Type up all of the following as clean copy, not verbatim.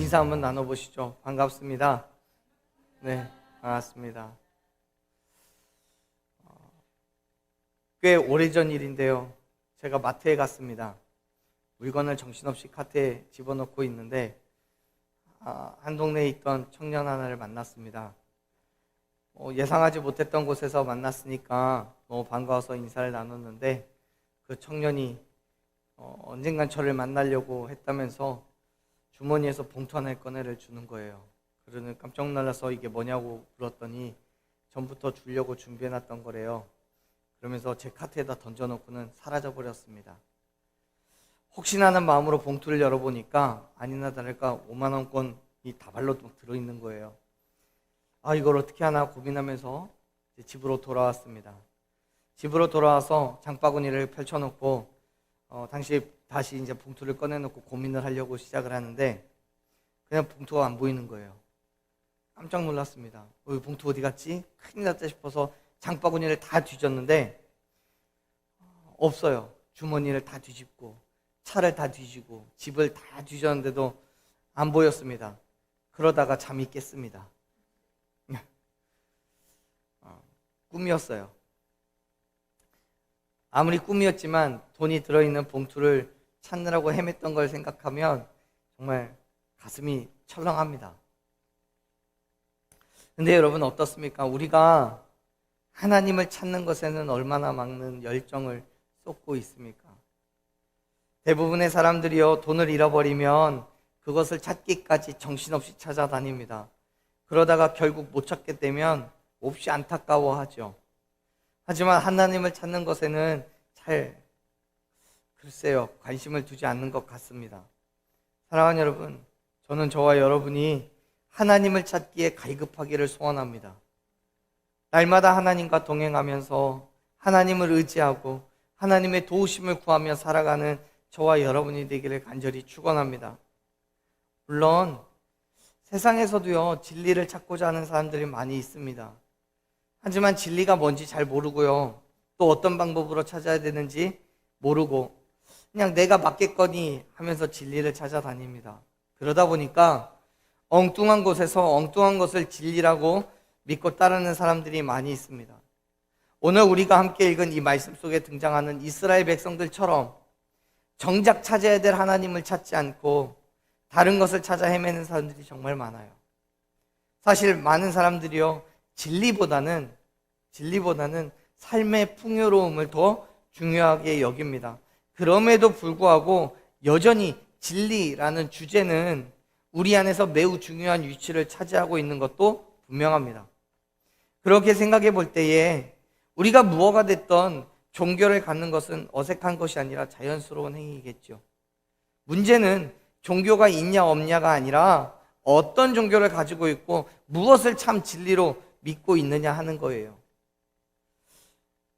인사 한번 나눠보시죠. 반갑습니다. 네, 반갑습니다. 꽤 오래전 일인데요. 제가 마트에 갔습니다. 물건을 정신없이 카트에 집어넣고 있는데 한 동네에 있던 청년 하나를 만났습니다. 예상하지 못했던 곳에서 만났으니까 너무 반가워서 인사를 나눴는데 그 청년이 언젠간 저를 만나려고 했다면서 주머니에서 봉투 하나를 꺼내를 주는 거예요. 그러는 깜짝 놀라서 이게 뭐냐고 물었더니 전부터 주려고 준비해놨던 거래요. 그러면서 제 카트에다 던져놓고는 사라져버렸습니다. 혹시나 하는 마음으로 봉투를 열어보니까 아니나 다를까 5만원권이 다발로 들어있는 거예요. 이걸 어떻게 하나 고민하면서 집으로 돌아왔습니다. 집으로 돌아와서 장바구니를 펼쳐놓고 다시 이제 봉투를 꺼내놓고 고민을 하려고 시작을 하는데 그냥 봉투가 안 보이는 거예요. 깜짝 놀랐습니다. 봉투 어디 갔지? 큰일 났다 싶어서 장바구니를 다 뒤졌는데 없어요. 주머니를 다 뒤집고 차를 다 뒤지고 집을 다 뒤졌는데도 안 보였습니다. 그러다가 잠이 깼습니다. 꿈이었어요. 아무리 꿈이었지만 돈이 들어있는 봉투를 찾느라고 헤맸던 걸 생각하면 정말 가슴이 철렁합니다. 근데 여러분 어떻습니까? 우리가 하나님을 찾는 것에는 얼마나 많은 열정을 쏟고 있습니까? 대부분의 사람들이요, 돈을 잃어버리면 그것을 찾기까지 정신없이 찾아다닙니다. 그러다가 결국 못 찾게 되면 몹시 안타까워하죠. 하지만 하나님을 찾는 것에는 글쎄요, 관심을 두지 않는 것 같습니다. 사랑하는 여러분, 저는 저와 여러분이 하나님을 찾기에 갈급하기를 소원합니다. 날마다 하나님과 동행하면서 하나님을 의지하고 하나님의 도우심을 구하며 살아가는 저와 여러분이 되기를 간절히 축원합니다. 물론 세상에서도요, 진리를 찾고자 하는 사람들이 많이 있습니다. 하지만 진리가 뭔지 잘 모르고요, 또 어떤 방법으로 찾아야 되는지 모르고 그냥 내가 맞겠거니 하면서 진리를 찾아다닙니다. 그러다 보니까 엉뚱한 곳에서 엉뚱한 것을 진리라고 믿고 따르는 사람들이 많이 있습니다. 오늘 우리가 함께 읽은 이 말씀 속에 등장하는 이스라엘 백성들처럼 정작 찾아야 될 하나님을 찾지 않고 다른 것을 찾아 헤매는 사람들이 정말 많아요. 사실 많은 사람들이요, 진리보다는 삶의 풍요로움을 더 중요하게 여깁니다. 그럼에도 불구하고 여전히 진리라는 주제는 우리 안에서 매우 중요한 위치를 차지하고 있는 것도 분명합니다. 그렇게 생각해 볼 때에 우리가 무엇가 됐던 종교를 갖는 것은 어색한 것이 아니라 자연스러운 행위겠죠. 문제는 종교가 있냐 없냐가 아니라 어떤 종교를 가지고 있고 무엇을 참 진리로 믿고 있느냐 하는 거예요.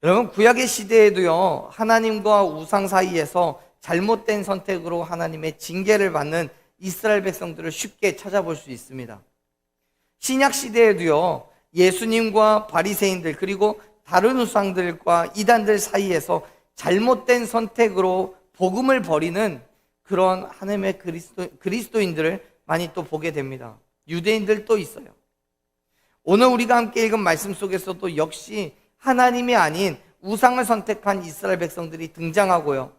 여러분, 구약의 시대에도요, 하나님과 우상 사이에서 잘못된 선택으로 하나님의 징계를 받는 이스라엘 백성들을 쉽게 찾아볼 수 있습니다. 신약 시대에도요, 예수님과 바리새인들 그리고 다른 우상들과 이단들 사이에서 잘못된 선택으로 복음을 버리는 그런 하나님의 그리스도인들을 많이 또 보게 됩니다. 유대인들도 있어요. 오늘 우리가 함께 읽은 말씀 속에서도 역시 하나님이 아닌 우상을 선택한 이스라엘 백성들이 등장하고요,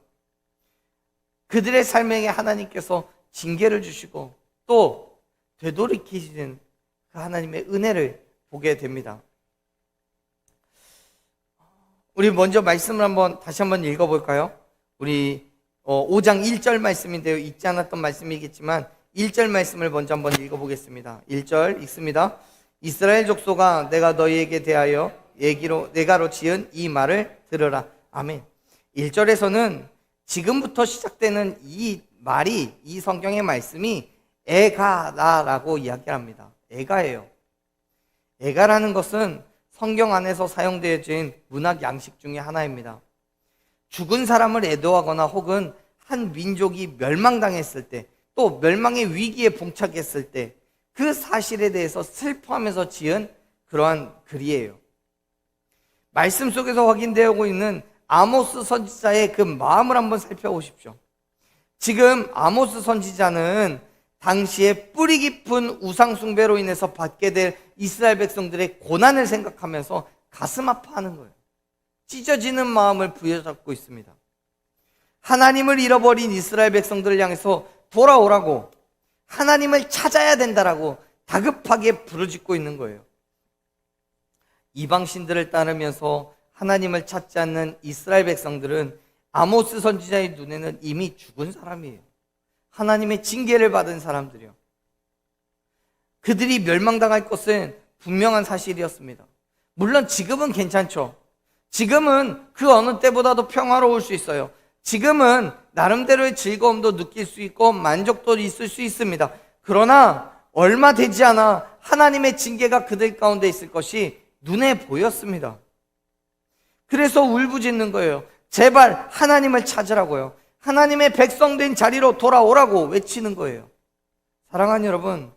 그들의 삶에 하나님께서 징계를 주시고 또 되돌이키시는 그 하나님의 은혜를 보게 됩니다. 우리 먼저 말씀을 다시 한번 읽어볼까요? 우리 5장 1절 말씀인데요, 읽지 않았던 말씀이겠지만 1절 말씀을 먼저 한번 읽어보겠습니다. 1절 읽습니다. 이스라엘 족속아, 내가 너희에게 대하여 내가로 지은 이 말을 들으라. 아멘. 1절에서는 지금부터 시작되는 이 말이, 이 성경의 말씀이 애가라라고 이야기를 합니다. 애가예요. 애가라는 것은 성경 안에서 사용되어진 문학 양식 중에 하나입니다. 죽은 사람을 애도하거나 혹은 한 민족이 멸망당했을 때, 또 멸망의 위기에 봉착했을 때 그 사실에 대해서 슬퍼하면서 지은 그러한 글이에요. 말씀 속에서 확인되고 있는 아모스 선지자의 그 마음을 한번 살펴보십시오. 지금 아모스 선지자는 당시에 뿌리 깊은 우상숭배로 인해서 받게 될 이스라엘 백성들의 고난을 생각하면서 가슴 아파하는 거예요. 찢어지는 마음을 부여잡고 있습니다. 하나님을 잃어버린 이스라엘 백성들을 향해서 돌아오라고, 하나님을 찾아야 된다라고 다급하게 부르짖고 있는 거예요. 이방신들을 따르면서 하나님을 찾지 않는 이스라엘 백성들은 아모스 선지자의 눈에는 이미 죽은 사람이에요. 하나님의 징계를 받은 사람들이요. 그들이 멸망당할 것은 분명한 사실이었습니다. 물론 지금은 괜찮죠. 지금은 그 어느 때보다도 평화로울 수 있어요. 지금은 나름대로의 즐거움도 느낄 수 있고 만족도 있을 수 있습니다. 그러나 얼마 되지 않아 하나님의 징계가 그들 가운데 있을 것이 눈에 보였습니다. 그래서 울부짖는 거예요. 제발 하나님을 찾으라고요. 하나님의 백성된 자리로 돌아오라고 외치는 거예요. 사랑하는 여러분,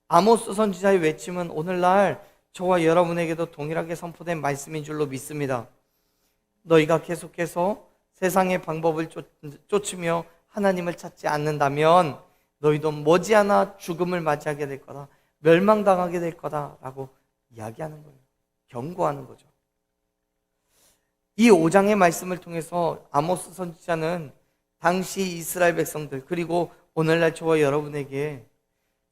아모스 선지자의 외침은 오늘날 저와 여러분에게도 동일하게 선포된 말씀인 줄로 믿습니다. 너희가 계속해서 세상의 방법을 쫓으며 하나님을 찾지 않는다면 너희도 머지않아 죽음을 맞이하게 될 거다, 멸망당하게 될 거다라고 이야기하는 거예요. 경고하는 거죠. 이 5장의 말씀을 통해서 아모스 선지자는 당시 이스라엘 백성들, 그리고 오늘날 저와 여러분에게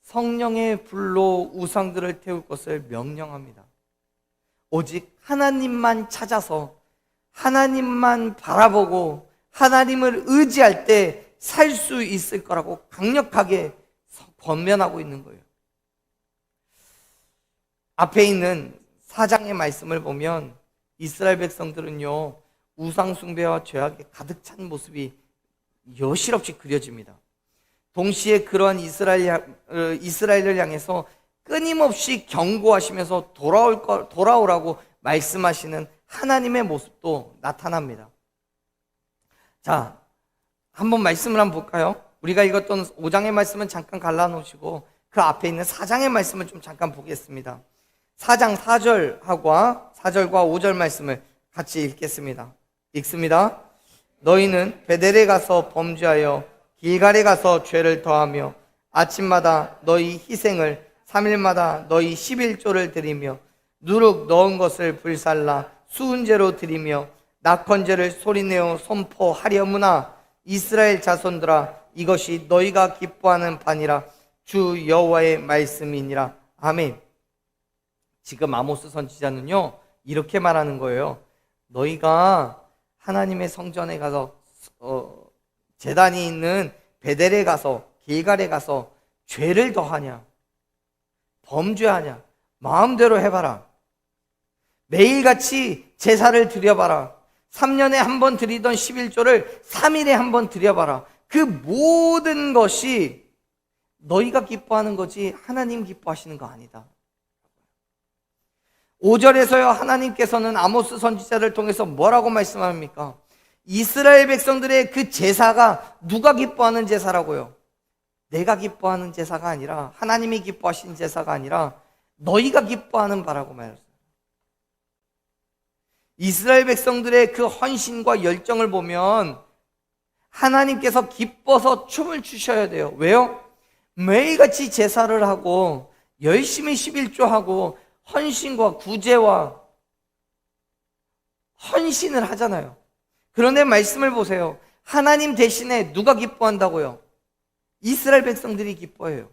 성령의 불로 우상들을 태울 것을 명령합니다. 오직 하나님만 찾아서 하나님만 바라보고 하나님을 의지할 때 살 수 있을 거라고 강력하게 권면하고 있는 거예요. 앞에 있는 4장의 말씀을 보면 이스라엘 백성들은요, 우상 숭배와 죄악에 가득 찬 모습이 여실없이 그려집니다. 동시에 그러한 이스라엘을 향해서 끊임없이 경고하시면서 돌아오라고 말씀하시는 하나님의 모습도 나타납니다. 자, 한번 말씀을 한번 볼까요? 우리가 읽었던 5장의 말씀은 잠깐 갈라놓으시고 그 앞에 있는 4장의 말씀을 좀 잠깐 보겠습니다. 4장 4절과 5절 말씀을 같이 읽겠습니다. 읽습니다. 너희는 베델에 가서 범죄하여 길갈에 가서 죄를 더하며 아침마다 너희 희생을 3일마다 너희 11조를 드리며 누룩 넣은 것을 불살라 수은제로 드리며 낙헌제를 소리내어 선포하려무나 이스라엘 자손들아 이것이 너희가 기뻐하는 바니라 주 여호와의 말씀이니라. 아멘. 지금 아모스 선지자는요 이렇게 말하는 거예요. 너희가 하나님의 성전에 가서 제단이 있는 베델에 가서 길갈에 가서 죄를 더하냐, 범죄하냐, 마음대로 해봐라. 매일같이 제사를 드려봐라. 3년에 한 번 드리던 11조를 3일에 한 번 드려봐라. 그 모든 것이 너희가 기뻐하는 거지 하나님 기뻐하시는 거 아니다. 5절에서요 하나님께서는 아모스 선지자를 통해서 뭐라고 말씀합니까? 이스라엘 백성들의 그 제사가 누가 기뻐하는 제사라고요? 내가 기뻐하는 제사가 아니라, 하나님이 기뻐하신 제사가 아니라 너희가 기뻐하는 바라고 말했어요. 이스라엘 백성들의 그 헌신과 열정을 보면 하나님께서 기뻐서 춤을 추셔야 돼요. 왜요? 매일같이 제사를 하고 열심히 11조하고 헌신과 구제와 헌신을 하잖아요. 그런데 말씀을 보세요. 하나님 대신에 누가 기뻐한다고요? 이스라엘 백성들이 기뻐해요.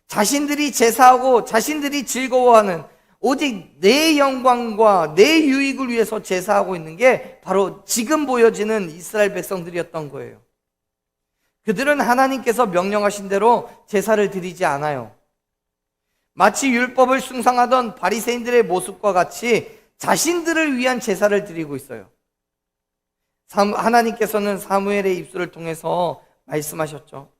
자신들이 제사하고 자신들이 즐거워하는, 오직 내 영광과 내 유익을 위해서 제사하고 있는 게 바로 지금 보여지는 이스라엘 백성들이었던 거예요. 그들은 하나님께서 명령하신 대로 제사를 드리지 않아요. 마치 율법을 숭상하던 바리새인들의 모습과 같이 자신들을 위한 제사를 드리고 있어요. 하나님께서는 사무엘의 입술을 통해서 말씀하셨죠.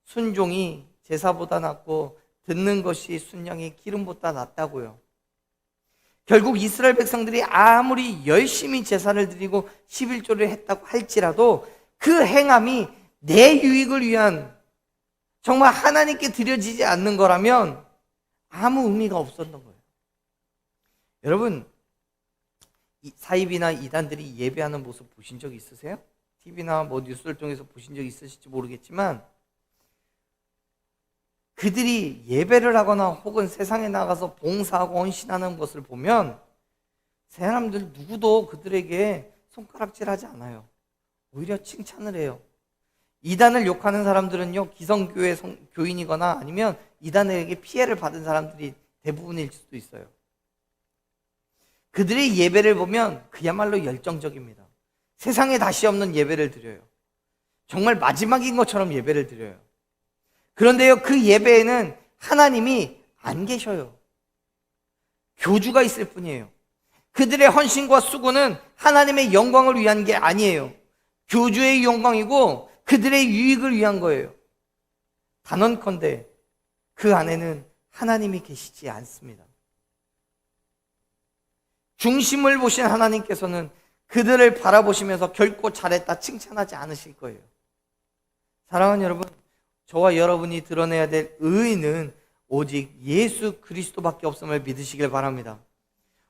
순종이 제사보다 낫고 듣는 것이 순양의 기름보다 낫다고요. 결국 이스라엘 백성들이 아무리 열심히 제사를 드리고 11조를 했다고 할지라도 그 행함이 내 유익을 위한, 정말 하나님께 드려지지 않는 거라면 아무 의미가 없었던 거예요. 여러분, 사입이나 이단들이 예배하는 모습 보신 적 있으세요? TV나 뉴스를 통해서 보신 적 있으실지 모르겠지만 그들이 예배를 하거나 혹은 세상에 나가서 봉사하고 헌신하는 것을 보면 사람들 누구도 그들에게 손가락질하지 않아요. 오히려 칭찬을 해요. 이단을 욕하는 사람들은요, 기성교회 교인이거나 아니면 이단에게 피해를 받은 사람들이 대부분일 수도 있어요. 그들의 예배를 보면 그야말로 열정적입니다. 세상에 다시 없는 예배를 드려요. 정말 마지막인 것처럼 예배를 드려요. 그런데요, 그 예배에는 하나님이 안 계셔요. 교주가 있을 뿐이에요. 그들의 헌신과 수고는 하나님의 영광을 위한 게 아니에요. 교주의 영광이고 그들의 유익을 위한 거예요. 단언컨대 그 안에는 하나님이 계시지 않습니다. 중심을 보신 하나님께서는 그들을 바라보시면서 결코 잘했다 칭찬하지 않으실 거예요. 사랑하는 여러분, 저와 여러분이 드러내야 될 의의는 오직 예수 그리스도밖에 없음을 믿으시길 바랍니다.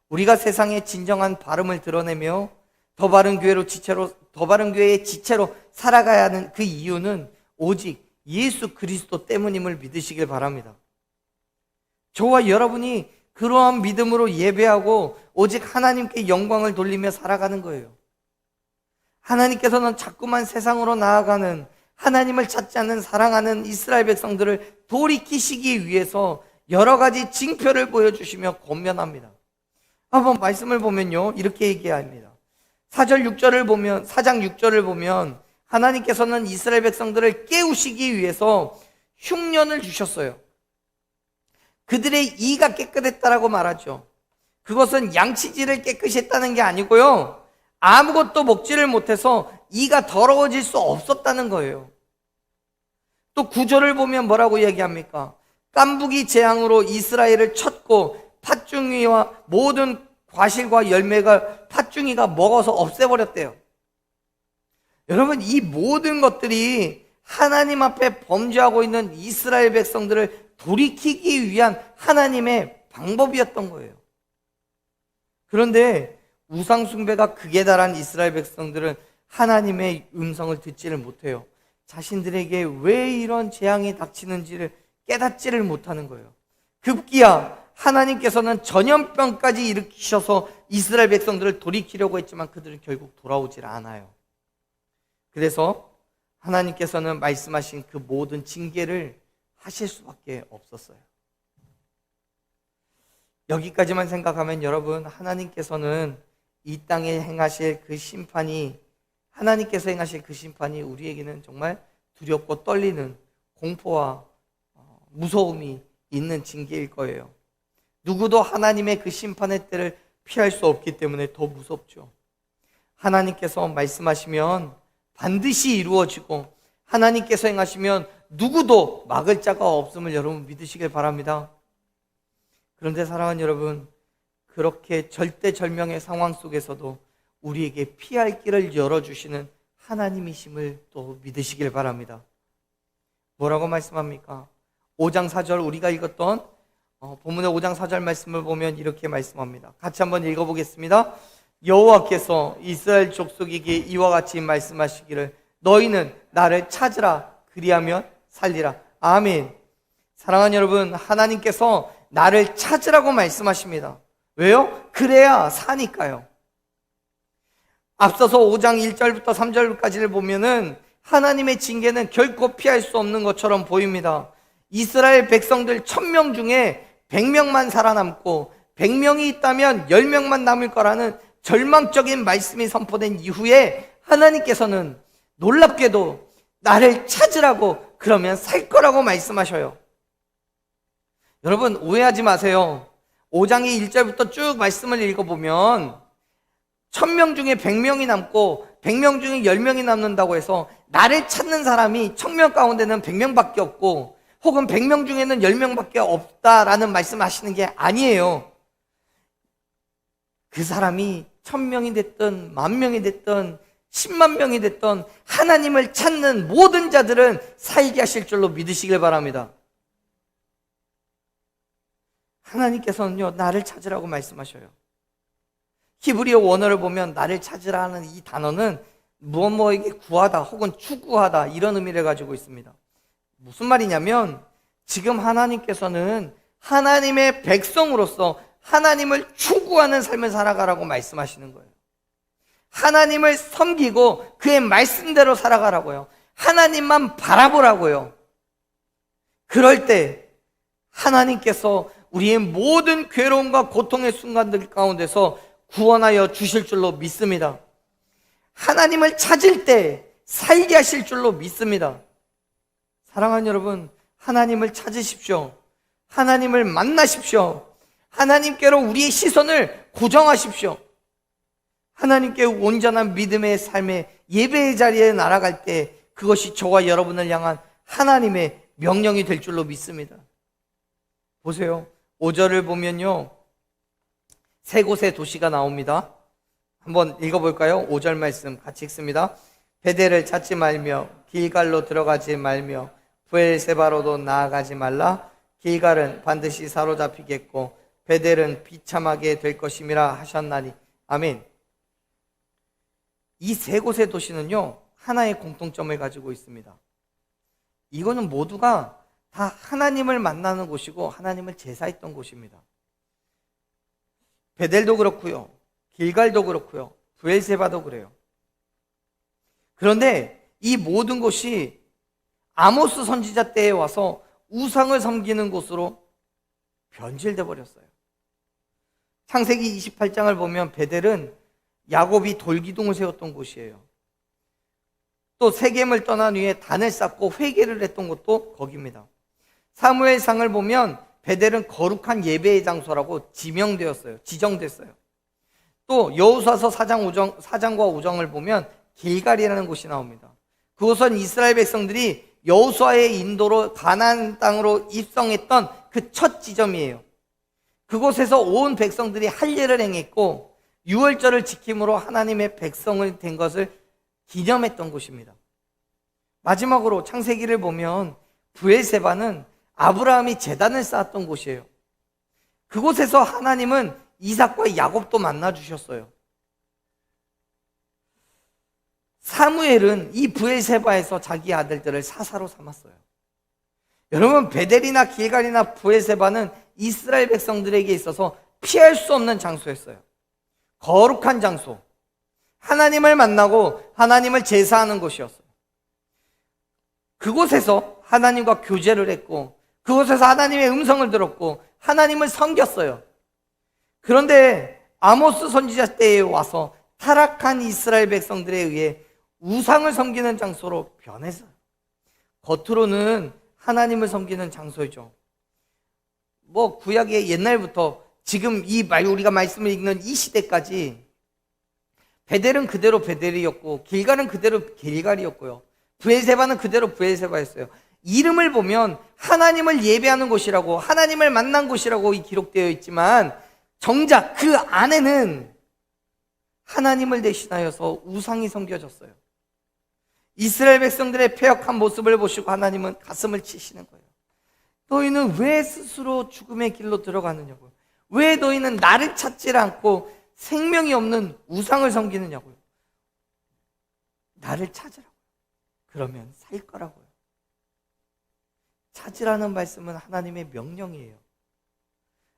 우리가 세상의 진정한 바름을 드러내며 더 바른 교회의 지체로 살아가야 하는 그 이유는 오직 예수 그리스도 때문임을 믿으시길 바랍니다. 저와 여러분이 그러한 믿음으로 예배하고 오직 하나님께 영광을 돌리며 살아가는 거예요. 하나님께서는 자꾸만 세상으로 나아가는, 하나님을 찾지 않는 사랑하는 이스라엘 백성들을 돌이키시기 위해서 여러 가지 징표를 보여주시며 권면합니다. 한번 말씀을 보면요, 이렇게 얘기합니다. 4장 6절을 보면 하나님께서는 이스라엘 백성들을 깨우시기 위해서 흉년을 주셨어요. 그들의 이가 깨끗했다라고 말하죠. 그것은 양치질을 깨끗이 했다는 게 아니고요, 아무것도 먹지를 못해서 이가 더러워질 수 없었다는 거예요. 또 9절을 보면 뭐라고 얘기합니까? 깐부기 재앙으로 이스라엘을 쳤고 팥중이와 모든 과실과 열매가 팥중이가 먹어서 없애버렸대요. 여러분, 이 모든 것들이 하나님 앞에 범죄하고 있는 이스라엘 백성들을 돌이키기 위한 하나님의 방법이었던 거예요. 그런데 우상 숭배가 극에 달한 이스라엘 백성들은 하나님의 음성을 듣지를 못해요. 자신들에게 왜 이런 재앙이 닥치는지를 깨닫지를 못하는 거예요. 급기야 하나님께서는 전염병까지 일으키셔서 이스라엘 백성들을 돌이키려고 했지만 그들은 결국 돌아오질 않아요. 그래서 하나님께서는 말씀하신 그 모든 징계를 하실 수밖에 없었어요. 여기까지만 생각하면 여러분, 하나님께서는 이 땅에 행하실 그 심판이, 하나님께서 행하실 그 심판이 우리에게는 정말 두렵고 떨리는 공포와 무서움이 있는 징계일 거예요. 누구도 하나님의 그 심판의 때를 피할 수 없기 때문에 더 무섭죠. 하나님께서 말씀하시면 반드시 이루어지고 하나님께서 행하시면 누구도 막을 자가 없음을 여러분 믿으시길 바랍니다. 그런데 사랑하는 여러분, 그렇게 절대절명의 상황 속에서도 우리에게 피할 길을 열어주시는 하나님이심을 또 믿으시길 바랍니다. 뭐라고 말씀합니까? 5장 4절 우리가 읽었던 본문의 5장 4절 말씀을 보면 이렇게 말씀합니다. 같이 한번 읽어보겠습니다. 여호와께서 이스라엘 족속에게 이와 같이 말씀하시기를 너희는 나를 찾으라 그리하면 살리라. 아멘. 사랑하는 여러분, 하나님께서 나를 찾으라고 말씀하십니다. 왜요? 그래야 사니까요. 앞서서 5장 1절부터 3절까지를 보면은 하나님의 징계는 결코 피할 수 없는 것처럼 보입니다. 이스라엘 백성들 1000명 중에 100명만 살아남고 100명이 있다면 10명만 남을 거라는 절망적인 말씀이 선포된 이후에 하나님께서는 놀랍게도 나를 찾으라고 그러면 살 거라고 말씀하셔요. 여러분, 오해하지 마세요. 5장의 1절부터 쭉 말씀을 읽어보면 1000명 중에 100명이 남고 100명 중에 10명이 남는다고 해서 나를 찾는 사람이 1000명 가운데는 100명밖에 없고 혹은 100명 중에는 10명밖에 없다라는 말씀하시는 게 아니에요. 그 사람이 1000명이 됐든 10,000명이 됐든 10만 명이 됐든 하나님을 찾는 모든 자들은 살게 하실 줄로 믿으시길 바랍니다. 하나님께서는요, 나를 찾으라고 말씀하셔요. 히브리어 원어를 보면 나를 찾으라는 이 단어는 무엇뭐에게 구하다 혹은 추구하다 이런 의미를 가지고 있습니다. 무슨 말이냐면 지금 하나님께서는 하나님의 백성으로서 하나님을 추구하는 삶을 살아가라고 말씀하시는 거예요. 하나님을 섬기고 그의 말씀대로 살아가라고요. 하나님만 바라보라고요. 그럴 때 하나님께서 우리의 모든 괴로움과 고통의 순간들 가운데서 구원하여 주실 줄로 믿습니다. 하나님을 찾을 때 살게 하실 줄로 믿습니다. 사랑하는 여러분, 하나님을 찾으십시오. 하나님을 만나십시오. 하나님께로 우리의 시선을 고정하십시오. 하나님께 온전한 믿음의 삶의 예배의 자리에 날아갈 때 그것이 저와 여러분을 향한 하나님의 명령이 될 줄로 믿습니다. 보세요. 5절을 보면요, 세 곳의 도시가 나옵니다. 한번 읽어볼까요? 5절 말씀 같이 읽습니다. 베델을 찾지 말며 길갈로 들어가지 말며 브엘세바로도 나아가지 말라. 길갈은 반드시 사로잡히겠고 베델은 비참하게 될 것임이라 하셨나니. 아멘. 이 세 곳의 도시는요, 하나의 공통점을 가지고 있습니다. 이거는 모두가 다 하나님을 만나는 곳이고 하나님을 제사했던 곳입니다. 베델도 그렇고요, 길갈도 그렇고요, 브엘세바도 그래요. 그런데 이 모든 곳이 아모스 선지자 때에 와서 우상을 섬기는 곳으로 변질돼 버렸어요. 창세기 28장을 보면 베델은 야곱이 돌기둥을 세웠던 곳이에요. 또 세겜을 떠난 후에 단을 쌓고 회개를 했던 곳도 거기입니다. 사무엘상을 보면 베델은 거룩한 예배의 장소라고 지정됐어요. 또 여호수아서 4장과 5장을 보면 길갈이라는 곳이 나옵니다. 그곳은 이스라엘 백성들이 여호수아의 인도로 가나안 땅으로 입성했던 그 첫 지점이에요. 그곳에서 온 백성들이 할례를 행했고 유월절을 지킴으로 하나님의 백성을 된 것을 기념했던 곳입니다. 마지막으로 창세기를 보면 브엘세바는 아브라함이 제단을 쌓았던 곳이에요. 그곳에서 하나님은 이삭과 야곱도 만나 주셨어요. 사무엘은 이 브엘세바에서 자기 아들들을 사사로 삼았어요. 여러분, 베델이나 길갈이나 브엘세바는 이스라엘 백성들에게 있어서 피할 수 없는 장소였어요. 거룩한 장소, 하나님을 만나고 하나님을 제사하는 곳이었어요. 그곳에서 하나님과 교제를 했고 그곳에서 하나님의 음성을 들었고 하나님을 섬겼어요. 그런데 아모스 선지자 때에 와서 타락한 이스라엘 백성들에 의해 우상을 섬기는 장소로 변했어요. 겉으로는 하나님을 섬기는 장소이죠. 구약의 옛날부터 지금 우리가 말씀을 읽는 이 시대까지 베델은 그대로 베델이었고 길갈은 그대로 길갈이었고요, 브엘세바는 그대로 브엘세바였어요. 이름을 보면 하나님을 예배하는 곳이라고, 하나님을 만난 곳이라고 기록되어 있지만 정작 그 안에는 하나님을 대신하여서 우상이 섬겨졌어요. 이스라엘 백성들의 패역한 모습을 보시고 하나님은 가슴을 치시는 거예요. 너희는 왜 스스로 죽음의 길로 들어가느냐고요. 왜 너희는 나를 찾지 않고 생명이 없는 우상을 섬기느냐고요. 나를 찾으라고요. 그러면 살 거라고요. 찾으라는 말씀은 하나님의 명령이에요.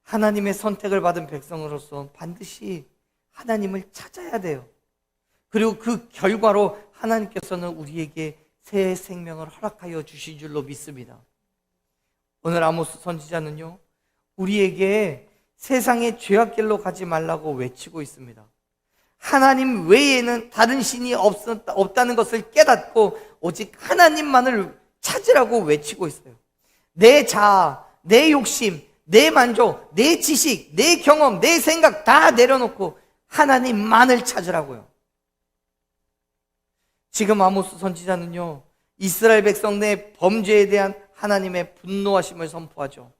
하나님의 선택을 받은 백성으로서 반드시 하나님을 찾아야 돼요. 그리고 그 결과로 하나님께서는 우리에게 새 생명을 허락하여 주신 줄로 믿습니다. 오늘 아모스 선지자는요, 우리에게 세상의 죄악길로 가지 말라고 외치고 있습니다. 하나님 외에는 다른 신이 없다는 것을 깨닫고 오직 하나님만을 찾으라고 외치고 있어요. 내 자아, 내 욕심, 내 만족, 내 지식, 내 경험, 내 생각 다 내려놓고 하나님만을 찾으라고요. 지금 아모스 선지자는요, 이스라엘 백성의 범죄에 대한 하나님의 분노하심을 선포하죠.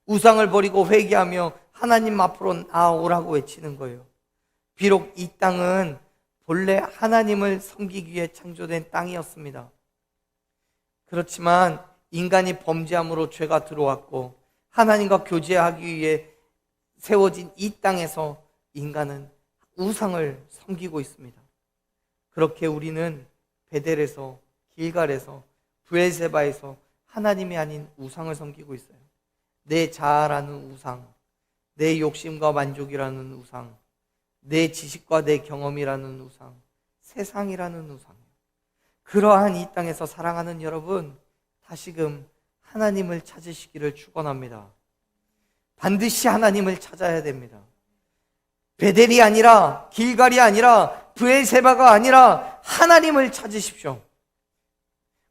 우상을 버리고 회개하며 하나님 앞으로 나아오라고 외치는 거예요. 비록 이 땅은 본래 하나님을 섬기기 위해 창조된 땅이었습니다. 그렇지만 인간이 범죄함으로 죄가 들어왔고 하나님과 교제하기 위해 세워진 이 땅에서 인간은 우상을 섬기고 있습니다. 그렇게 우리는 베델에서, 길갈에서, 브엘세바에서 하나님이 아닌 우상을 섬기고 있어요. 내 자아라는 우상, 내 욕심과 만족이라는 우상, 내 지식과 내 경험이라는 우상, 세상이라는 우상. 그러한 이 땅에서 사랑하는 여러분, 다시금 하나님을 찾으시기를 축원합니다. 반드시 하나님을 찾아야 됩니다. 베델이 아니라, 길갈이 아니라, 브엘세바가 아니라 하나님을 찾으십시오.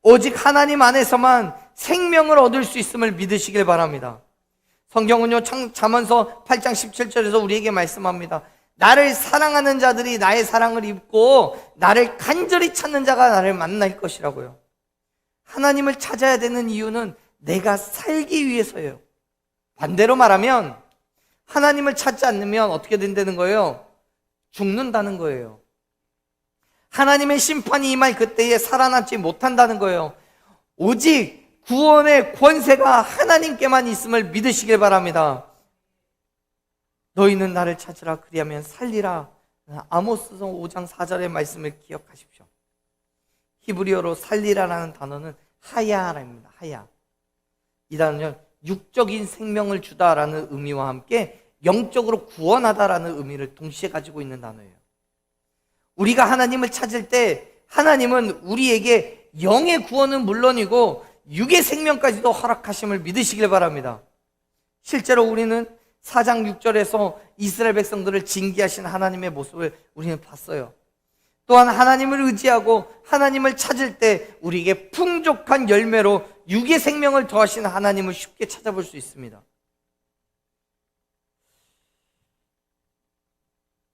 오직 하나님 안에서만 생명을 얻을 수 있음을 믿으시길 바랍니다. 성경은요, 잠언서 8장 17절에서 우리에게 말씀합니다. 나를 사랑하는 자들이 나의 사랑을 입고 나를 간절히 찾는 자가 나를 만날 것이라고요. 하나님을 찾아야 되는 이유는 내가 살기 위해서예요. 반대로 말하면 하나님을 찾지 않으면 어떻게 된다는 거예요? 죽는다는 거예요. 하나님의 심판이 임할 그때에 살아남지 못한다는 거예요. 오직 구원의 권세가 하나님께만 있음을 믿으시길 바랍니다. 너희는 나를 찾으라, 그리하면 살리라. 아모스서 5장 4절의 말씀을 기억하십시오. 히브리어로 살리라라는 단어는 하야라입니다. 하야. 이 단어는 육적인 생명을 주다라는 의미와 함께 영적으로 구원하다라는 의미를 동시에 가지고 있는 단어예요. 우리가 하나님을 찾을 때 하나님은 우리에게 영의 구원은 물론이고 육의 생명까지도 허락하심을 믿으시길 바랍니다. 실제로 우리는 4장 6절에서 이스라엘 백성들을 징계하신 하나님의 모습을 우리는 봤어요. 또한 하나님을 의지하고 하나님을 찾을 때 우리에게 풍족한 열매로 육의 생명을 더하신 하나님을 쉽게 찾아볼 수 있습니다.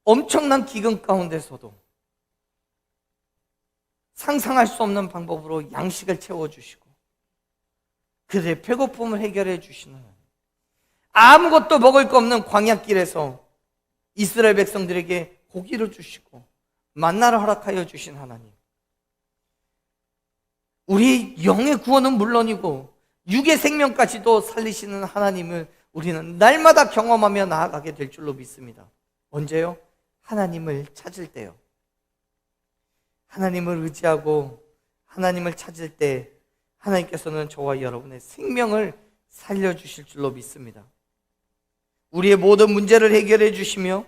엄청난 기근 가운데서도 상상할 수 없는 방법으로 양식을 채워주시고 그들의 배고픔을 해결해 주시는, 아무것도 먹을 거 없는 광야길에서 이스라엘 백성들에게 고기를 주시고 만나를 허락하여 주신 하나님, 우리 영의 구원은 물론이고 육의 생명까지도 살리시는 하나님을 우리는 날마다 경험하며 나아가게 될 줄로 믿습니다. 언제요? 하나님을 찾을 때요. 하나님을 의지하고 하나님을 찾을 때 하나님께서는 저와 여러분의 생명을 살려주실 줄로 믿습니다. 우리의 모든 문제를 해결해 주시며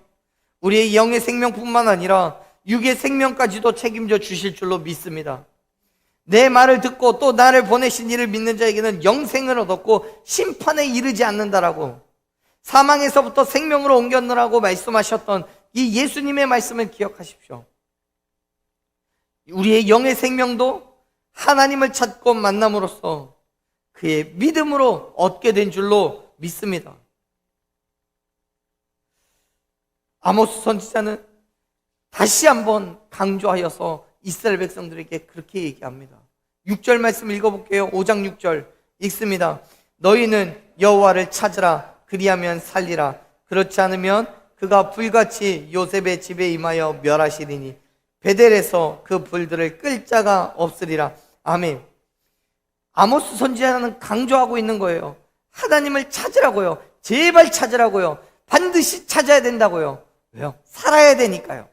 우리의 영의 생명뿐만 아니라 육의 생명까지도 책임져 주실 줄로 믿습니다. 내 말을 듣고 또 나를 보내신 이를 믿는 자에게는 영생을 얻었고 심판에 이르지 않는다라고, 사망에서부터 생명으로 옮겼느라고 말씀하셨던 이 예수님의 말씀을 기억하십시오. 우리의 영의 생명도 하나님을 찾고 만남으로써 그의 믿음으로 얻게 된 줄로 믿습니다. 아모스 선지자는 다시 한번 강조하여서 이스라엘 백성들에게 그렇게 얘기합니다. 6절 말씀 읽어볼게요. 5장 6절 읽습니다. 너희는 여호와를 찾으라, 그리하면 살리라. 그렇지 않으면 그가 불같이 요셉의 집에 임하여 멸하시리니 베델에서 그 불들을 끌 자가 없으리라. 아멘. 아모스 선지자는 강조하고 있는 거예요. 하나님을 찾으라고요. 제발 찾으라고요. 반드시 찾아야 된다고요. 왜요? 살아야 되니까요.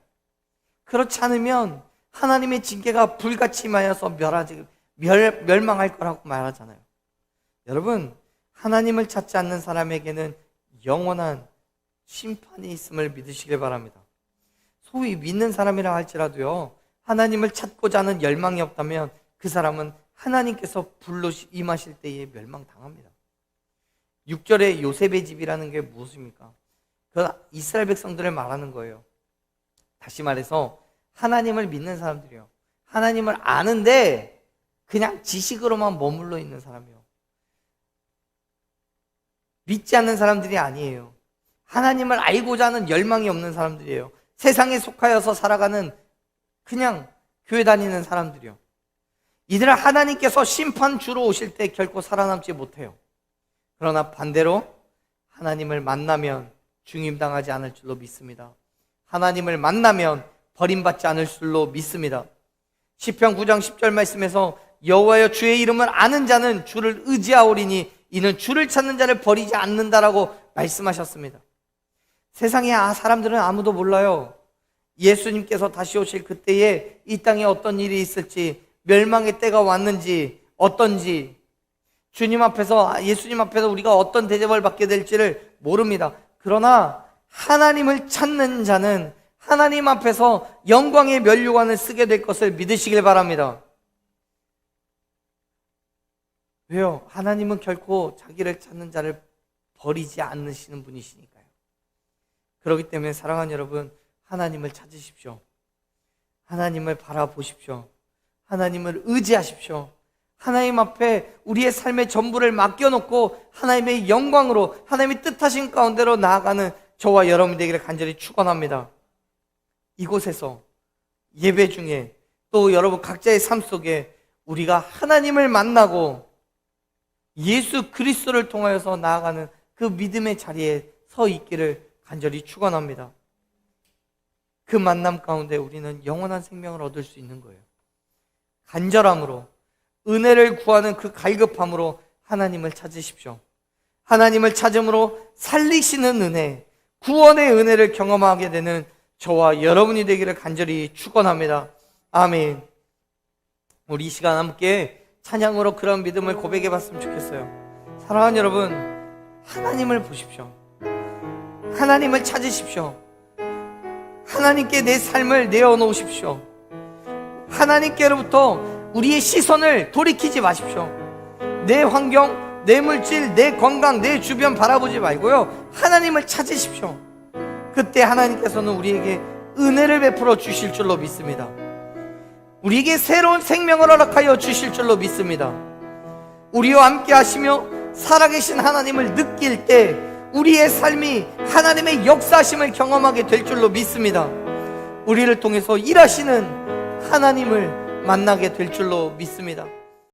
그렇지 않으면 하나님의 징계가 불같이 임하여서 멸망할 거라고 말하잖아요. 여러분, 하나님을 찾지 않는 사람에게는 영원한 심판이 있음을 믿으시길 바랍니다. 소위 믿는 사람이라 할지라도요, 하나님을 찾고자 하는 열망이 없다면 그 사람은 하나님께서 불로 임하실 때에 멸망당합니다. 6절에 요셉의 집이라는 게 무엇입니까? 그 이스라엘 백성들을 말하는 거예요. 다시 말해서 하나님을 믿는 사람들이요, 하나님을 아는데 그냥 지식으로만 머물러 있는 사람이요, 믿지 않는 사람들이 아니에요. 하나님을 알고자 하는 열망이 없는 사람들이에요. 세상에 속하여서 살아가는 그냥 교회 다니는 사람들이요, 이들은 하나님께서 심판 주로 오실 때 결코 살아남지 못해요. 그러나 반대로 하나님을 만나면 중임당하지 않을 줄로 믿습니다. 하나님을 만나면 버림받지 않을 줄로 믿습니다. 시편 9장 10절 말씀에서 여호와여 주의 이름을 아는 자는 주를 의지하오리니 이는 주를 찾는 자를 버리지 않는다라고 말씀하셨습니다. 세상에 사람들은 아무도 몰라요. 예수님께서 다시 오실 그때에 이 땅에 어떤 일이 있을지, 멸망의 때가 왔는지 어떤지, 주님 앞에서, 예수님 앞에서 우리가 어떤 대접을 받게 될지를 모릅니다. 그러나 하나님을 찾는 자는 하나님 앞에서 영광의 면류관을 쓰게 될 것을 믿으시길 바랍니다. 왜요? 하나님은 결코 자기를 찾는 자를 버리지 않으시는 분이시니까요. 그렇기 때문에 사랑하는 여러분, 하나님을 찾으십시오. 하나님을 바라보십시오. 하나님을 의지하십시오. 하나님 앞에 우리의 삶의 전부를 맡겨놓고 하나님의 영광으로, 하나님의 뜻하신 가운데로 나아가는 저와 여러분 되기를 간절히 축원합니다. 이곳에서, 예배 중에, 또 여러분 각자의 삶 속에 우리가 하나님을 만나고 예수 그리스도를 통하여서 나아가는 그 믿음의 자리에 서 있기를 간절히 축원합니다. 그 만남 가운데 우리는 영원한 생명을 얻을 수 있는 거예요. 간절함으로, 은혜를 구하는 그 갈급함으로 하나님을 찾으십시오. 하나님을 찾음으로 살리시는 은혜, 구원의 은혜를 경험하게 되는 저와 여러분이 되기를 간절히 축원합니다. 아멘. 우리 이 시간 함께 찬양으로 그런 믿음을 고백해 봤으면 좋겠어요. 사랑하는 여러분, 하나님을 보십시오. 하나님을 찾으십시오. 하나님께 내 삶을 내어놓으십시오. 하나님께로부터 우리의 시선을 돌이키지 마십시오. 내 환경, 내 물질, 내 건강, 내 주변 바라보지 말고요, 하나님을 찾으십시오. 그때 하나님께서는 우리에게 은혜를 베풀어 주실 줄로 믿습니다. 우리에게 새로운 생명을 허락하여 주실 줄로 믿습니다. 우리와 함께 하시며 살아계신 하나님을 느낄 때 우리의 삶이 하나님의 역사하심을 경험하게 될 줄로 믿습니다. 우리를 통해서 일하시는 하나님을 만나게 될 줄로 믿습니다.